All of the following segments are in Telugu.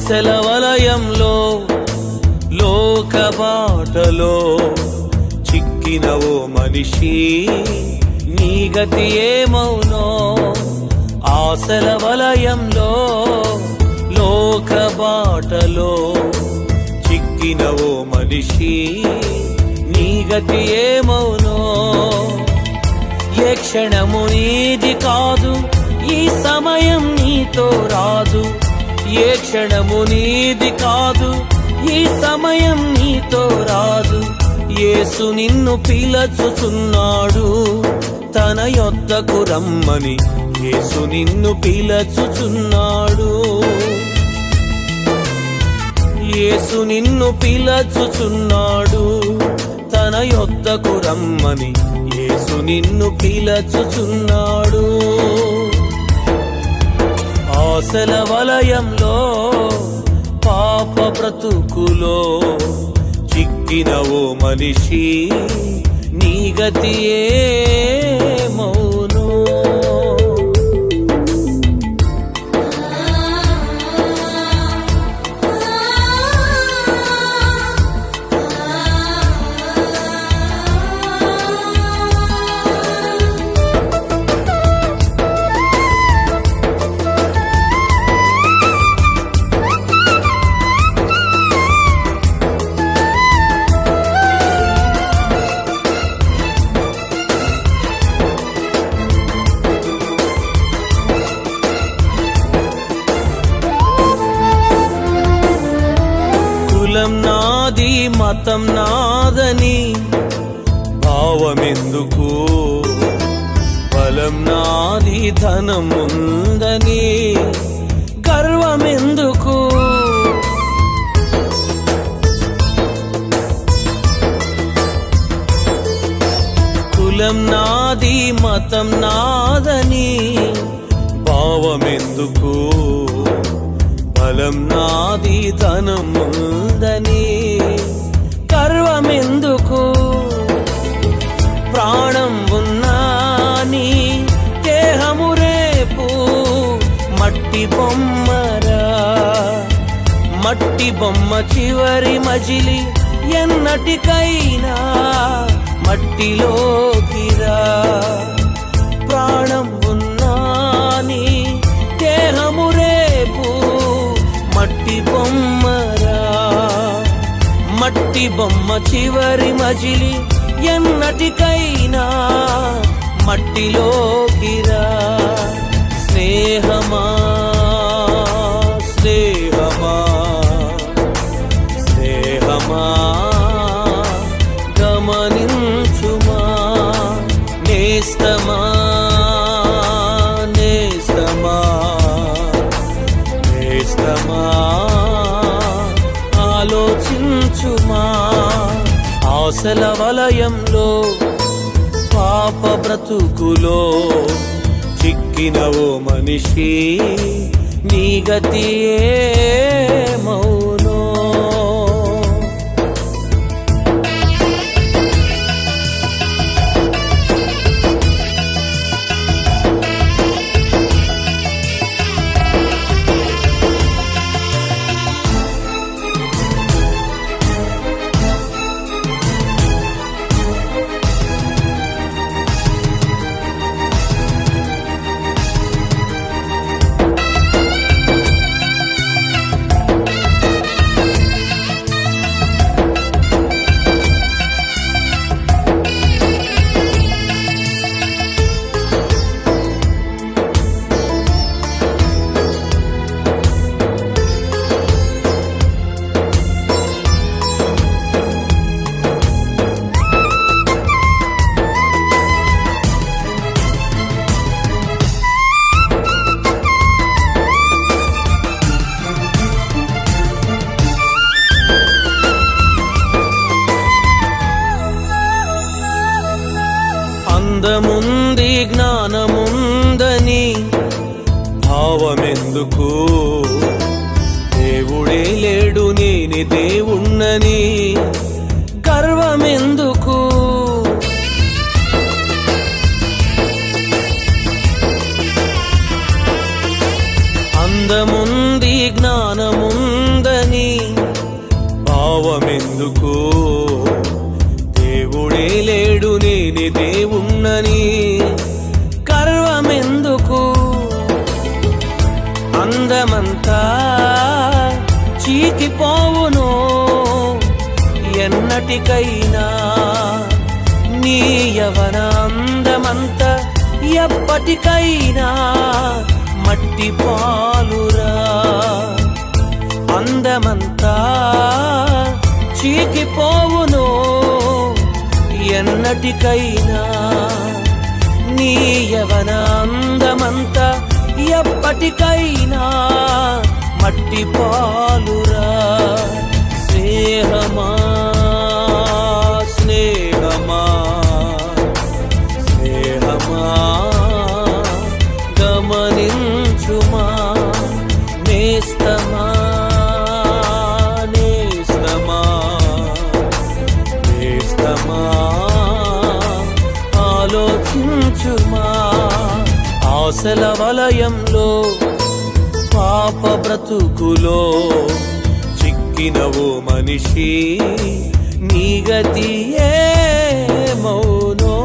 ఆశల వలయంలో లోక బాటలో చిక్కిన ఓ మనిషి నీ గతి ఏమౌనో. ఆశల వలయంలో లోక బాటలో చిక్కిన ఓ మనిషి నీ గతి ఏమౌనో. ఏ క్షణము నీది కాదు, ఈ సమయం నీతో రాదు. ఏ క్షణము నీది కాదు, ఈ సమయం నీతో రాదు. యేసు నిన్ను పిలచుచున్నాడు తన యొద్దకు రమ్మని. యేసు నిన్ను పిలచుచున్నాడు. యేసు నిన్ను పిలచుచున్నాడు తన యొద్దకు రమ్మని. యేసు నిన్ను పిలచుచున్నాడు. ఆశల వలయంలో పాప బ్రతుకులో చిక్కిన ఓ మనిషి నీ గతి ఏమౌనో. కులం నాది మతం నాదని భావమెందుకు. బలం నాది ధనం ఉందని గర్వమెందుకు. కులం నాది మతం నాదని భావమెందుకు. బలం నాది ధనం ఉందని గర్వమెందుకు. ప్రాణం ఉన్నాని దేహము రేపు మట్టి బొమ్మరా. మట్టి బొమ్మ చివరి మజిలి ఎన్నటికైనా మట్టిలోకిరా. ప్రాణం ఉన్నాని దేహము రేపు మట్టి బొమ్మరా. మట్టి బొమ్మ చివరి మజిలి ఎన్నటికైనా మట్టిలోకిరా. స్నేహమా స్నేహమా స్నేహమా గమనించుమా. నేస్తమా నేస్తమా నేస్తమా ఆలోచించుమా. ఆశల వలయంలో పాప బ్రతుకులో చిక్కిన ఓ మనిషి నీ గతి ఏమౌనో. అందముంది జ్ఞానముందని భావమెందుకు. దేవుడే లేడు నేనే దేవుణ్ణని గర్వమెందుకు. అందముంది జ్ఞానముంది భావమెందుకు, దేవుడే లేడు నేనే దేవుణ్ణని గర్వమెందుకు, అందమంతా చీకిపోవును ఎన్నటికైనా, నీ యవన అందమంతా ఎప్పటికైనా మట్టి పాలురా. అందమంతా చీకిపోవును ఎన్నటికైనా, నీ యవన అందమంతా ఎప్పటికైనా మట్టి పాలురా. స్నేహమా స్నేహమా స్నేహమా గమనించుమా, నేస్తమా నేస్తమా నేస్తమా ఆలోచించుమా. ఆశల వలయంలో పాప బ్రతుకులో చిక్కినవో మనిషి, నీ గతి ఏమౌనో.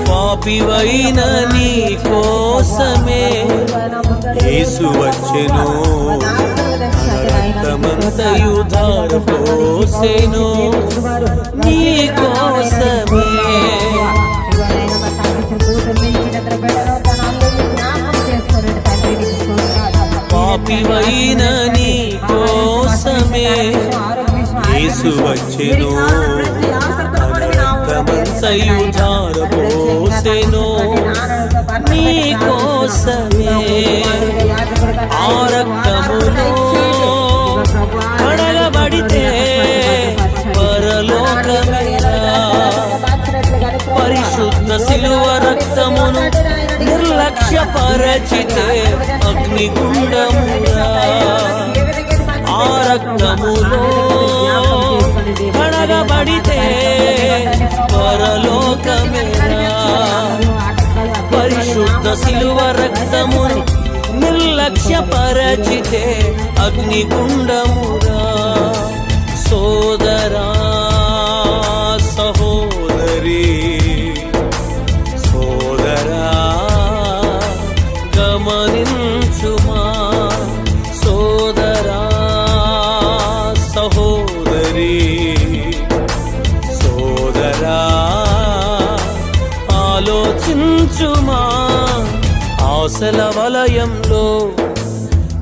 పాపివైన నీ కోసమే యేసు వచ్చెను, రక్తమంతయు ధారపోసెను నీ కోసమే. పాపివైన నీ కోసమే యేసు వచ్చెను, రక్తమంతయు ధారపోసెను నీ కోసమే. ఆ రక్తములో కడగబడితే పరలోకమేరా. పరిశుద్ధ శిలువ రక్తమును నిర్లక్ష్యపరచితే అగ్నిగుండమురా. ఆ రక్తములో కడగబడితే పరలోకమేరా. పరిశుద్ధ శిలువ రక్తమును నిర్లక్ష్యపరచితే అగ్నిగుండమురా. సోదరా సహోదరి సోదరా గమనించుమా, సోదరా సహోదరి సోదరా ఆలోచించుమా. ఆశల వలయంలో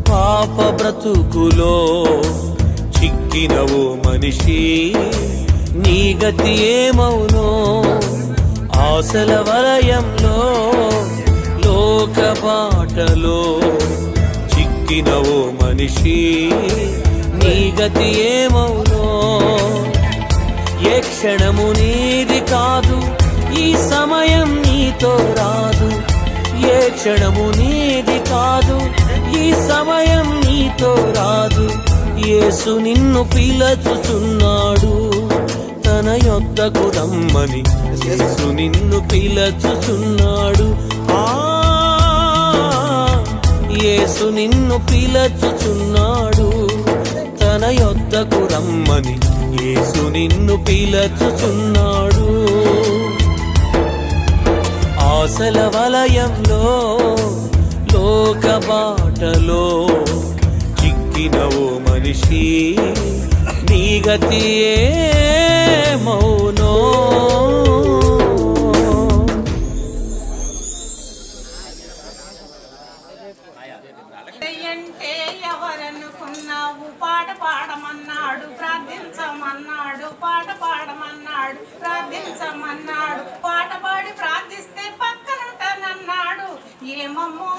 పాప బ్రతుకులో చిక్కినవో మనిషి, నీ గతి ఏమౌనో. ఆశల వలయంలో లోక బాటలో చిక్కినవో మనిషి, నీ గతి ఏమౌనో. ఏ క్షణము నీది కాదు, ఈ సమయం నీతో రాదు. ఏ క్షణము నీది కాదు, ఈ సమయం నీతో రాదు. యేసు నిన్ను పిలచుచున్నాడు తన యొద్దకు రమ్మని, యేసు నిన్ను పిలచుచున్నాడు. యేసు నిన్ను పిలచుచున్నాడు తన యొద్దకు రమ్మని, యేసు నిన్ను పిలచుచున్నాడు. ఆశల వలయంలో లోక బాటలో చిక్కినవో మనిషి, నీ గతి ఏమౌనో. అంటే ఎవరనుకున్నావు, పాట పాడమన్నాడు, ప్రార్థించమన్నాడు, పాట పాడమన్నాడు, ప్రార్థించమన్నాడు, పాట పాడి ప్రార్థిస్తే పక్కనుంటానన్నాడు. ఏమమ్మో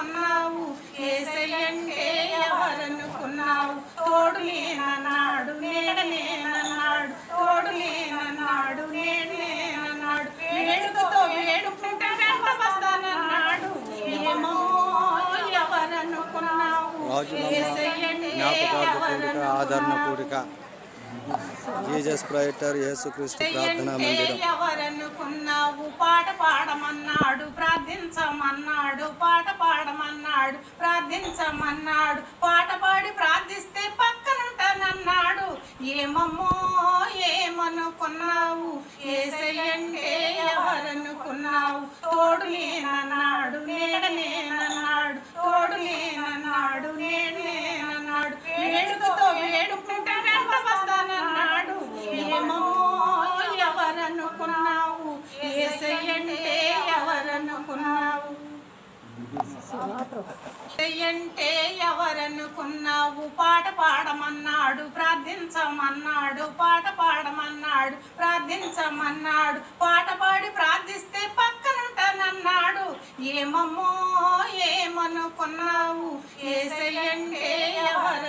ఎవరనుకున్నావు యేసయ్యంటే ఎవరనుకున్నావు తోడు లేనన్నాడు నీడ లేనన్నాడు తోడు లేనన్నాడు నీడ లేనన్నాడు వేడుకతో వేడుకుంటే వెంట వస్తానన్నాడు ఏమో ఎవరనుకున్నావు యేసయ్యంటే కూడిక ఆదరణ కూడిక జీసస్ ప్రైటర్ యేసుక్రీస్తు ప్రార్థనా మందిరం. ఎవరనుకున్నావు పాట పాడమన్నాడు ప్రార్థించమన్నాడు పాట పాడమన్నాడు ప్రార్థించమన్నాడు పాట పాడి ప్రార్థిస్తే పక్కనుంటానన్నాడు ఏమమ్మో ఏమనుకున్నావు యేసయ్యంటే ఎవరనుకున్నావు తోడు లేనన్నాడు నీడ లేనన్నాడు తోడు లేనన్నాడు నీడ లేనన్నాడు వేడుకతో వేడుకుంటే వెంట వస్తానన్నాడు ఏమో ఎవరనుకున్నావు యేసయ్యంటే ఎవరనుకున్నావు యేసయ్యంటే ఎవరనుకున్నావు పాట పాడమన్నాడు ప్రార్థించమన్నాడు పాట పాడమన్నాడు ప్రార్థించమన్నాడు పాట పాడి ప్రార్థిస్తే పక్కనుంటానన్నాడు ఏమమ్మో ఏమనుకున్నావు యేసయ్యంటే ఎవరు